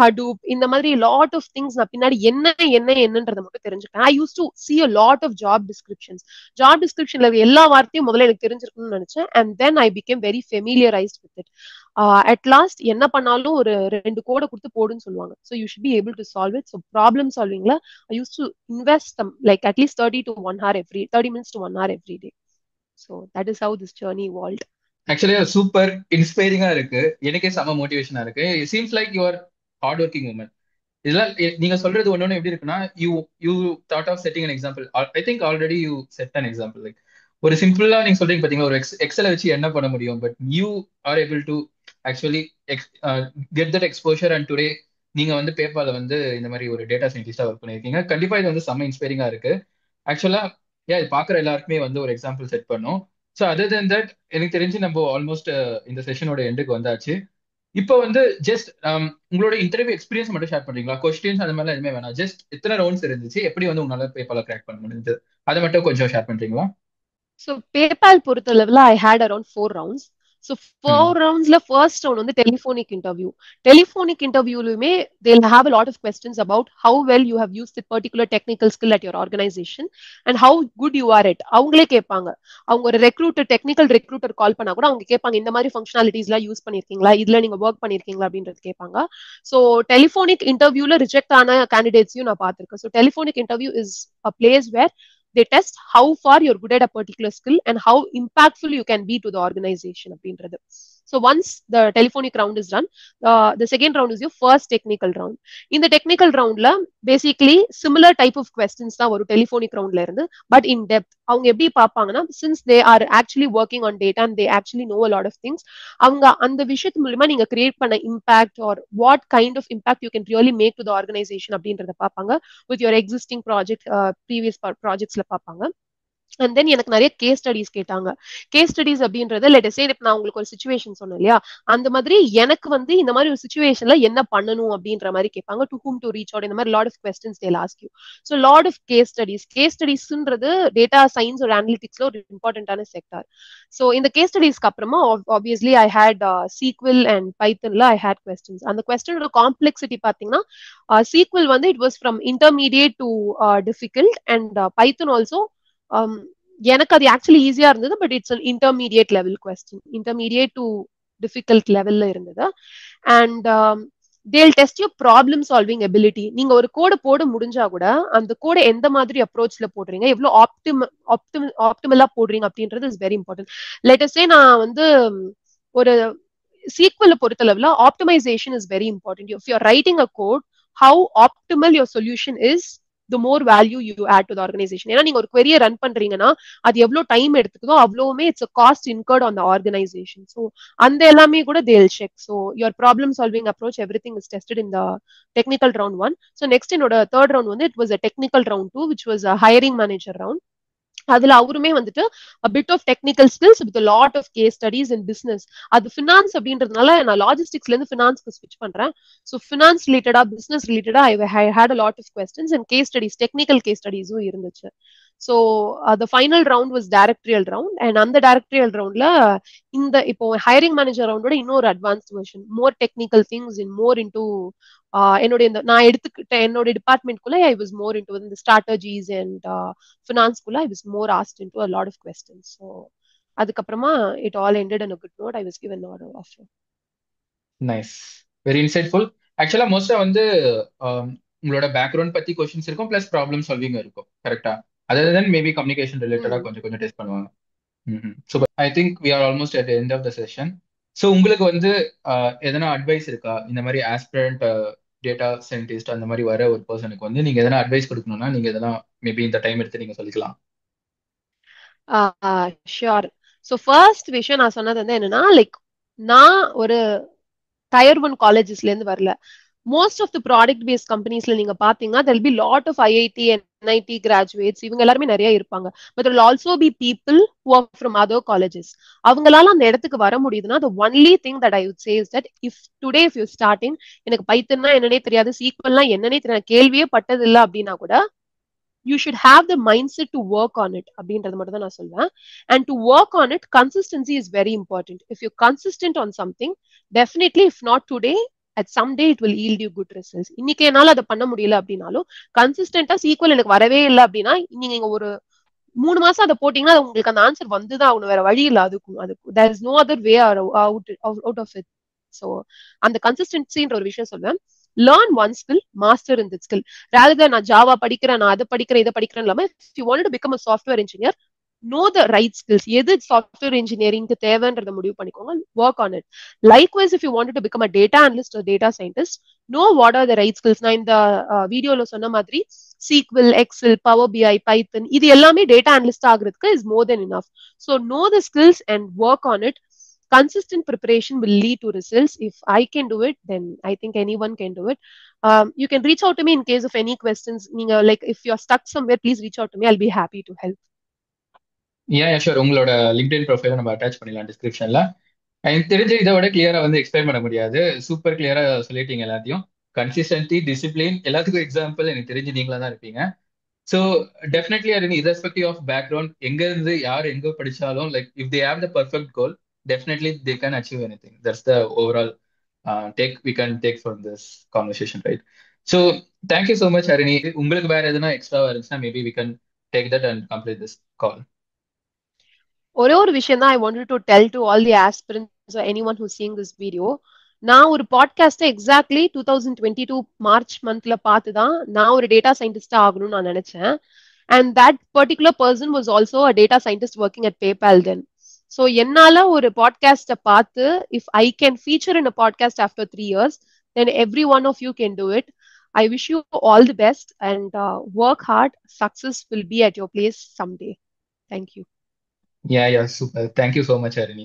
Hadoop இந்த மாதிரி lot of things நான் பின்னாடி என்னன்றதை மட்டும் தெரிஞ்சுக்கிட்டேன். I used to see a lot of job descriptionல எல்லா வார்த்தையும் முதல்ல எனக்கு தெரிஞ்சிருக்கணும்னு நினைச்சேன். And then I became very familiarized with it. At last என்ன பண்ணாலும் ஒரு 2 கோட கொடுத்து போடுன்னு சொல்லுவாங்க. So you should be able to solve it. So problem solvingல I used to invest some like at least 30 minutes to 1 hour every day. So that is how this journey evolved. Actually super இன்ஸ்பைரிங்கா இருக்கு. எனக்கே செம மோட்டிவேஷனா இருக்கு. It seems like you are hard working woman. இதெல்லாம் நீங்க சொல்றது ஒன்னொன்னு எப்படி இருக்குன்னா you you thought of setting an example. I think already you set an example. Like ஒரு சிம்பிளா நீங்க சொல்றீங்க பாத்தீங்களா, ஒரு எக்ஸலை வச்சு என்ன பண்ண முடியும், but you are able to actually get that exposure. And today நீங்க வந்து பேப்பால வந்து இந்த மாதிரி ஒரு டேட்டா சயின்டிஸ்டா ஒர்க் பண்ணிருக்கீங்க. கண்டிப்பா இது வந்து செம்ம இன்ஸ்பைரிங்கா இருக்கு. ஆக்சுவலா இது பாக்குற எல்லாருக்குமே வந்து ஒரு எக்ஸாம்பிள் செட் பண்ணும். ஸோ அதர் தென் தட் எனக்கு தெரிஞ்சு நம்ம ஆல்மோஸ்ட் இந்த செஷனோட எண்டுக்கு வந்தாச்சு. இப்போ வந்து ஜஸ்ட் உங்களோட இன்டர்வியூ எக்ஸ்பீரியன்ஸ் மட்டும் ஷேர் பண்றீங்களா? கொஸ்டின்ஸ் அந்த மாதிரிலாம் எதுவுமே வேணாம். ஜஸ்ட் எத்தனை ரவுண்ட்ஸ் இருந்துச்சு, எப்படி வந்து உங்களால பேப்பால கிராக் பண்ண முடிஞ்சது, அதை மட்டும் கொஞ்சம் ஷேர் பண்றீங்களா? So PayPal பொறுத்தளவுல I had around 4 rounds. So 4 roundsல first round வந்து telephonic interview. Telephonic interviewலுமே they'll have a lot of questions about how well you have used the particular technical skill at your organization and how good you are at. அவங்களே கேட்பாங்க. அவங்க ஒரு டெக்னிக்கல் ரெக்ரூட்டர் கால் பண்ணா கூட அவங்க கேட்பாங்க இந்த மாதிரி ஃபங்க்ஷனாலிட்டிஸ்லாம் யூஸ் பண்ணிருக்கீங்களா, இதுல நீங்க ஒர்க் பண்ணிருக்கீங்களா அப்படின்றது கேட்பாங்க. ஸோ டெலிஃபோனிக் இன்டர்வியூல ரிஜெக்ட் ஆன கேண்டிடேட்ஸையும் நான் பார்த்திருக்கேன். So telephonic interview is a place where they test how far you're good at a particular skill and how impactful you can be to the organization அப்படின்றது. So once the telephonic round is done, the second round is your first technical round. In the technical roundல basically similar type of questions தான் வரும் telephonic roundல இருந்து, but in depth. அவங்க எப்படி பார்ப்பாங்கன்னா since they are actually working on data and they actually know a lot of things, அவங்க அந்த விஷயத்து மூலமா நீங்க கிரியேட் பண்ண impact or what kind of impact you can really make to the organization அப்படின்றத பார்ப்பாங்க with your existing project, previous projectsல பார்ப்பாங்க. அண்ட் தென் எனக்கு நிறைய கேஸ் ஸ்டடிஸ் கேட்டாங்க. கேஸ் ஸ்டடிஸ் அப்படின்றது லெட் சே நான் உங்களுக்கு ஒரு சிச்சுவேஷன் சொன்னேன் இல்லையா, அந்த மாதிரி எனக்கு வந்து இந்த மாதிரி ஒரு சிச்சுவேஷன்ல என்ன பண்ணணும் அப்படின்ற மாதிரி கேட்பாங்க. To whom to reach out, இந்த மாதிரி lot of questions they'll ask you. So lot of case ஸ்டடிஸ்ன்றது டேட்டா சயின்ஸ் ஒரு அனலிட்டிக்ஸ்ல ஒரு இம்பார்ட்டன்டான செக்டார். ஸோ இந்த கேஸ் ஸ்டடிஸ்க்கு அப்புறமா obviously I had SQL and பைத்தன்ல ஐ ஹேட் கொஸ்டின்ஸ். அந்த கொஸ்டினோட காம்ப்ளெக்சிட்டி பார்த்தீங்கன்னா சீக்வல் வந்து it was from intermediate to difficult and Python also எனக்கு அது ஆக்சுவலி ஈஸியா இருந்தது, but it's an intermediate level question, intermediate to difficult லெவல்ல இருந்தது. அண்ட் தேல் test you problem solving ability. நீங்க ஒரு கோடை போட முடிஞ்சா கூட அந்த கோடை எந்த மாதிரி அப்ரோச்ல போடுறீங்க, எவ்வளவு ஆப்டிமலா போடுறீங்க அப்படின்றது is very important. Let us say நான் வந்து ஒரு சீக்வல் பொறுத்தளவுல optimization is very important. If you are writing a code, how optimal your solution is, the more value you add to the organization. ஏன்னா நீங்க ஒரு query ரன் பண்றீங்கன்னா அது எவ்வளவு டைம் எடுத்துக்குதோ அவ்வளவுமே it's a cost incurred on the organization. So அந்த எல்லாமே கூட they'll check. So your problem solving approach, everything is tested in the technical round 1. So next என்னோட third round வந்து it was a technical round 2, which was a hiring manager round. அதுல அவருமே வந்துட்டு a bit of technical skills with a lot of case studies in business. அது ஃபினான்ஸ் அப்படின்றதுனால நான் லாஜிஸ்டிக்ஸ்ல இருந்து ஃபினான்ஸ்க்கு ஸ்விட்ச் பண்றேன். ஸோ ஃபினான்ஸ் ரிலேட்டடா பிசினஸ் ரிலேட்டடா I had a lot of questions and case studies, technical case studiesம் இருந்துச்சு. So the final round was directorial round, and அந்த directorial roundல இந்த இப்போ hiring manager roundோட இன்னொரு advanced version, more technical things and more into என்னோட இந்த நான் எடுத்துக்கிட்ட என்னோட டிபார்ட்மெண்ட்குள்ள I was more into the strategies and finance குள்ள I was more asked into a lot of questions. So அதுக்கப்புறமா it all ended on a good note. I was given an offer. Nice, very insightful. ஆக்சுவலா மோஸ்டா வந்து உங்களோட பேக்ரவுண்ட் பத்தி கொஸ்டின்ஸ் இருக்கும், பிளஸ் ப்ராப்ளம் சால்விங் இருக்கும், கரெக்டா? அதர் தென் மேபி கம்யூனிகேஷன் ரிலேட்டடா கொஞ்சம் டெஸ்ட் பண்ணுவாங்க. Super. I think we are almost at the end of the session. So உங்களுக்கு வந்து எதனா அட்வைஸ் இருக்கா? இந்த மாதிரி ஆஸ்பிரண்ட் டேட்டா சயின்டிஸ்ட் அந்த மாதிரி வர ஒரு பர்சனுக்கு வந்து நீங்க எதனா அட்வைஸ் கொடுக்கணும்னா நீங்க எதனா மேபி இந்த டைம் எடுத்து நீங்க சொல்லிக்கலாம். ஷியோர். ஸோ ஃபர்ஸ்ட் விஷயம் நான் சொன்னது வந்து என்னன்னா, லைக் நான் ஒரு Tier 1 collegesல இருந்து வரல. Most of the product based companiesல நீங்க பாத்தீங்கன்னா there will be lot of IIT and NIT graduates இவங்க எல்லாருமே நிறைய இருப்பாங்க. But will also be people who are from other colleges. அவங்களால அந்த இடத்துக்கு வர முடியுதுன்னா the only thing that I would say is that if today if you're starting, எனக்கு பைத்தன்னா என்னன்னே தெரியாது, சீக்வல்னா என்னன்னே தெரியாது, கேள்வியே பட்டது இல்லை அப்படின்னா கூட you should have the mindset to work on it அப்படின்றது மட்டும் தான் நான் சொல்லுவேன். And to work on it, consistency is very important. If you're consistent on something, definitely if not today, at some day it will yield you good results. இன்னைக்கு என்னால அதை பண்ண முடியல அப்படின்னாலும் கன்சிஸ்டன்டா சீக்வல் எனக்கு வரவே இல்லை அப்படின்னா நீங்க ஒரு 3 மாசம் அதை போட்டீங்கன்னா உங்களுக்கு அந்த ஆன்சர் வந்துதான் ஆகணும், வேற வழி இல்லை. அதுக்கு there is no other way out of it. So அந்த கன்சிஸ்டன்சின்ற ஒரு விஷயம் சொல்லுவேன். Learn one skill, master in this skill. rather நான் ஜாவா படிக்கிறேன், நான் அதை படிக்கிறேன், இதை படிக்கிறேன் இல்லாம if you wanted to become a software engineer, know the right skills. எது சாஃப்ட்வேர் இன்ஜினியரிங்க்கு தேவைன்றத முடிவு பண்ணிக்கோங்க, work on it. Likewise, if you wanted to become a data analyst or data scientist, know what are the right skills. நான் இந்த வீடியோல சொன்ன மாதிரி SQL, Excel, Power BI, Python இது எல்லாமே டேட்டா அனலிஸ்ட் ஆகிறதுக்கு is more than enough. So know the skills and work on it. Consistent preparation will lead to results. If I can do it, then I think anyone can do it. You can reach out to me in case of any questions. Like if you're stuck somewhere, please reach out to me. I'll be happy to help. ஏன் ஷூர், உங்களோட லிங்க்டின் ப்ரொஃபைலை நம்ம அட்டாச் பண்ணிடலாம் டிஸ்கிரிப்ஷன்ல. எனக்கு தெரிஞ்ச இதை விட கிளியரா வந்து எக்ஸ்பிளைன் பண்ண முடியாது. சூப்பர் கிளியரா சொல்லிட்டீங்க எல்லாத்தையும். கன்சிஸ்டன்சி, டிசிப்ளின் எல்லாத்துக்கும் எக்ஸாம்பிள் எனக்கு தெரிஞ்சு நீங்களா தான் இருப்பீங்க. ஸோ டெஃபினெட்லி அது irrespective ஆஃப் பேக்ரவுண்ட், எங்க இருந்து யார் எங்க படிச்சாலும் like if they have the perfect goal, definitely they can achieve anything. That's the overall take we can take from this conversation, right? So thank you so much Harini. உங்களுக்கு வேற எதுனா எக்ஸ்ட்ரா இருந்துச்சுன்னா maybe we can take that and complete this call. ஒரே ஒரு விஷயம் தான் I wanted to tell to all the aspirants or anyone who's seeing this video. நான் ஒரு பாட்காஸ்ட் எக்ஸாக்ட்லி 2022 மார்ச் மந்த்ல பார்த்துதான் நான் ஒரு டேட்டா சயின்டிஸ்டா ஆகணும்னு நான் நினைச்சேன். And that particular person was also a data scientist working at PayPal then. So என்னால ஒரு பாட்காஸ்ட பார்த்து if I can feature in a podcast after 3 years, then every one of you can do it. I wish you all the best and work hard. Success will be at your place someday. Thank you. Yeah, super. Thank you so much, Harini.